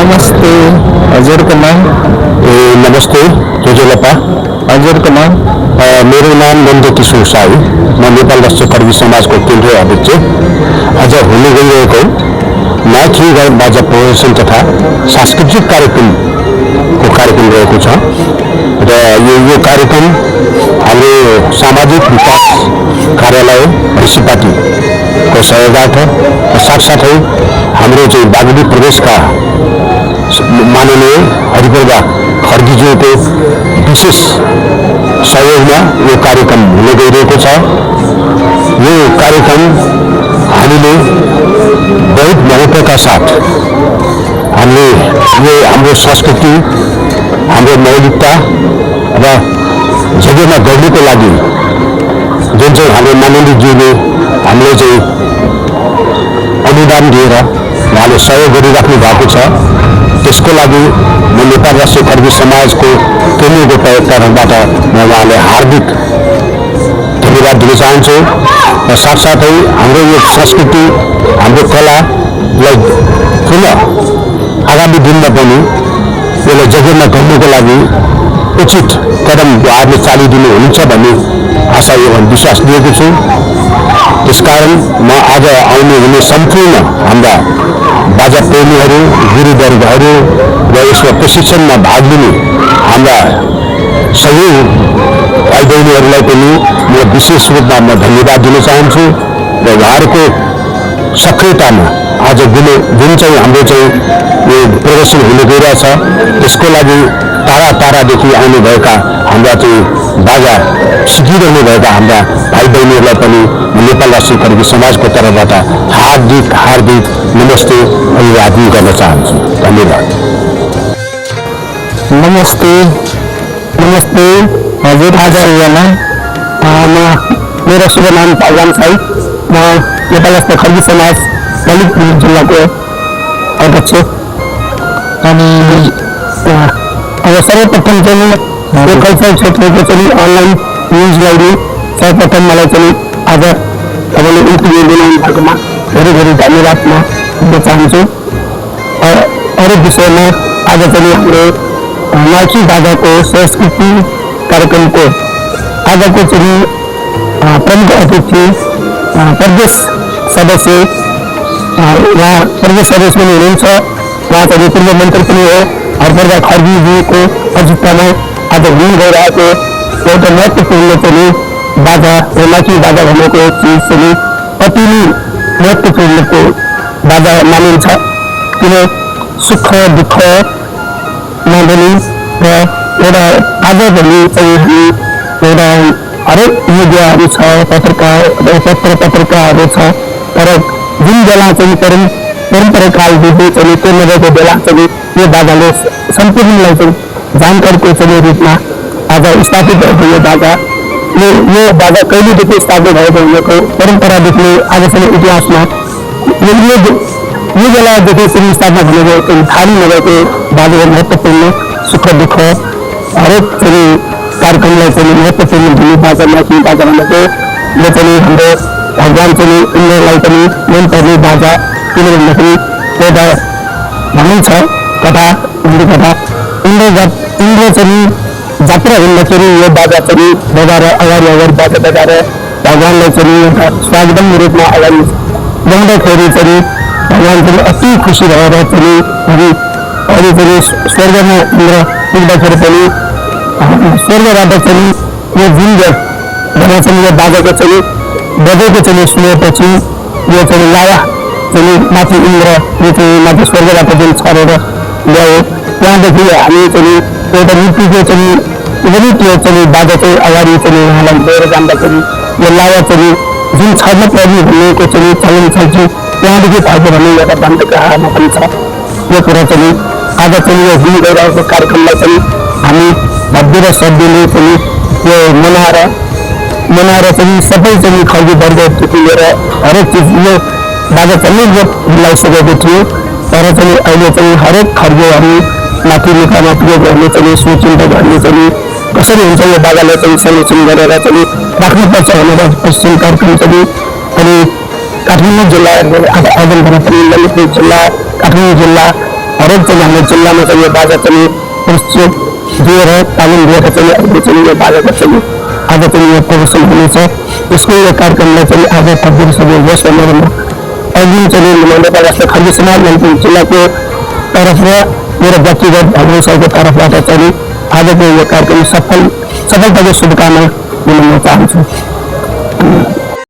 नमस्ते। हजुरको नाम? नमस्ते जोजेलपा। हजुरको नाम? मेरो नाम नन्द किशोर साई। म नेपाल राष्ट्रिय कर्मी समाजको केन्द्रीय अध्यक्ष। आज हुने गइरहेको माथि बाजा प्रदर्शन तथा सांस्कृतिक कार्यक्रमको कार्यक्रम रहेको छ र यो कार्यक्रम हाम्रो सामाजिक विकास कार्यालय म्युनिसिपालिटीको सहयोगार्थ साथसाथै हाम्रो चाहिँ बागलुङ प्रदेशका माननीय हरिप्रभा खड्गीज्यूको विशेष सहयोगमा यो कार्यक्रम हुन गइरहेको छ। यो कार्यक्रम हामीले बहुत महत्त्वका साथ हामीले यो हाम्रो संस्कृति, हाम्रो मौलिकता र जग्गामा गर्नुको लागि जुन चाहिँ हाम्रो माननीयज्यूले हामीले चाहिँ अनुदान दिएर उहाँले सहयोग गरिराख्नु भएको छ, त्यसको लागि म नेपाल राष्ट्रिय कर्मी समाजको केन्द्रीय प्रयोगकर्ताहरूबाट म उहाँलाई हार्दिक धन्यवाद दिन चाहन्छु र साथसाथै हाम्रो यो संस्कृति, हाम्रो कलालाई पुनः आगामी दिनमा पनि यसलाई जगेर्ना गर्नुको लागि उचित कदम उहाँहरूले चालिदिनुहुन्छ भन्ने आशा एवं विश्वास दिएको छु। त्यसकारण म आज आउने हुने सम्पूर्ण हाम्रा बाजा प्रेमीहरू, गुरुवर्गहरू र यसमा प्रशिक्षणमा भाग लिने हाम्रा सबै भाइ बहिनीहरूलाई पनि म विशेष रूपमा म धन्यवाद दिन चाहन्छु र उहाँहरूको सक्रियतामा आज जुन चाहिँ हाम्रो चाहिँ यो प्रदर्शन हुन गइरहेछ त्यसको लागि टाढा टाढादेखि आउनुभएका हाम्रा चाहिँ बाजा सिकिरहनु भएका हाम्रा भाइ बहिनीहरूलाई पनि नेपाल राष्ट्रिय कर्मी समाजको तर्फबाट हार्दिक नमस्ते अभिवादन गर्न चाहन्छु। धन्यवाद। नमस्ते। नमस्ते। हजुर हजुरको नाम? मेरो शुभ नाम पालवान साई। म नेपाल राष्ट्रिय कर्मी समाज ललितपुर जिल्लाको अध्यक्ष। अनि अब सर्वप्रथम चाहिँ यो कल्चरल क्षेत्रको चाहिँ अनलाइन न्युजलाई सर्वप्रथम मलाई चाहिँ आज तपाईँले इन्टरभ्यू दिनु भएकोमा धेरै धेरै धन्यवाद म दिन चाहन्छु। अरू विषयमा आज चाहिँ हाम्रो माइकी बाजाको संस्कृति कार्यक्रमको आजको चाहिँ प्रमुख अतिथि प्रदेश सदस्य उहाँ प्रदेश सदस्य पनि हुनुहुन्छ। उहाँ चाहिँ पूर्व मन्त्री पनि हो। हरिप्रभा खड्गीज्यूको अध्यक्षतामा आज हुन गइरहेको एउटा महत्त्वपूर्ण चाहिँ बाजा र माइकी बाजा भनेको चिज चाहिँ अति नै महत्त्वपूर्णको बाजा मानिन्छ। किन सुख दुःखमा पनि र एउटा आजभोलि चाहिँ हामी एउटा हरेक मिडियाहरू छ, पत्रकारहरू छ, तर जुन बेला चाहिँ परम्परा कालदेखि चाहिँ त्यो नभएको बेला चाहिँ यो बाजाले सम्पूर्णलाई चाहिँ जानकारको चाहिँ रूपमा आज स्थापित भएको यो बाजा कहिलेदेखि स्थापित भएको भनेको परम्परादेखि आजसम्म इतिहासमा यो बेलादेखि चाहिँ स्थापना भनेको खाली नभएको बाजाको महत्त्वपूर्ण सुख दुःख हरेक चाहिँ कार्यक्रमलाई चाहिँ महत्त्वपूर्ण भूमिका माथि बाजा भनेको यो चाहिँ हाम्रो भगवान् चाहिँ इन्द्रलाई पनि मनपर्ने बाजा। किन भन्दाखेरि एउटा भनिन्छ कथा, हिन्दू कथा, इन्द्र चाहिँ जात्रा हिँड्दाखेरि यो बाजा चाहिँ बजाएर अगाडि बाजा बजाएर भगवान्लाई चाहिँ एउटा स्वागतम रूपमा अगाडि ल्याउँदाखेरि चाहिँ भगवान् चाहिँ अति खुसी भएर चाहिँ अरू चाहिँ स्वर्गमा इन्द्र पुग्दाखेरि पनि स्वर्गबाट चाहिँ यो जुन जग्गा चाहिँ यो बाजाको चाहिँ बजेको चाहिँ सुनेपछि यो चाहिँ लावा चाहिँ माथि इन्द्र यो चाहिँ माथि स्वर्गबाट जुन छरेर ल्यायो त्यहाँदेखि हामी चाहिँ एउटा नृत्यको चाहिँ पनि त्यो चाहिँ बाजा चाहिँ अगाडि चाहिँ उहाँलाई लिएर जाँदाखेरि यो लावा चाहिँ जुन छर्न पर्ने भनेको चाहिँ चलन छ त्यहाँदेखि भएको भन्ने एउटा दन्तकथामा पनि छ। यो कुरा चाहिँ आज चाहिँ यो हुन गइरहेको कार्यक्रमलाई चाहिँ हामी भव्य र सभ्यले चाहिँ यो मनाएर चाहिँ सबै चाहिँ खर्गी वर्गदेखि लिएर हरेक चिज यो बाजा चाहिँ मिलाइसकेको थियो। तर चाहिँ अहिले चाहिँ हरेक खर्गीहरू माथि मुखामा प्रयोग गर्ने चाहिँ सुचिन्त गर्ने चाहिँ कसरी हुन्छ यो बाजालाई चाहिँ संरक्षण गरेर चाहिँ राख्नुपर्छ भनेर पश्चिम कार्यक्रम चाहिँ अनि काठमाडौँ जिल्ला आजमबाट पनि ललितपुर जिल्ला, काठमाडौँ जिल्ला हरेक चाहिँ हाम्रो जिल्लामा चाहिँ यो बाजा चाहिँ प्रशिक्षण दिएर तालिम दिएर चाहिँ अहिले चाहिँ यो बाजाको चाहिँ आज चाहिँ यो प्रदर्शन हुनेछ। यसको यो कार्यक्रमलाई चाहिँ आज थपिदिनु सक्ने यस भनेरमा अहिले चाहिँ नेपाल राष्ट्र खर्गी समाज मन्त्री जिल्लाको तर्फबाट मेरो व्यक्तिगत भागवसाईको तर्फबाट चाहिँ आजको यो कार्यक्रम सफलताको शुभकामना दिन म चाहन्छु।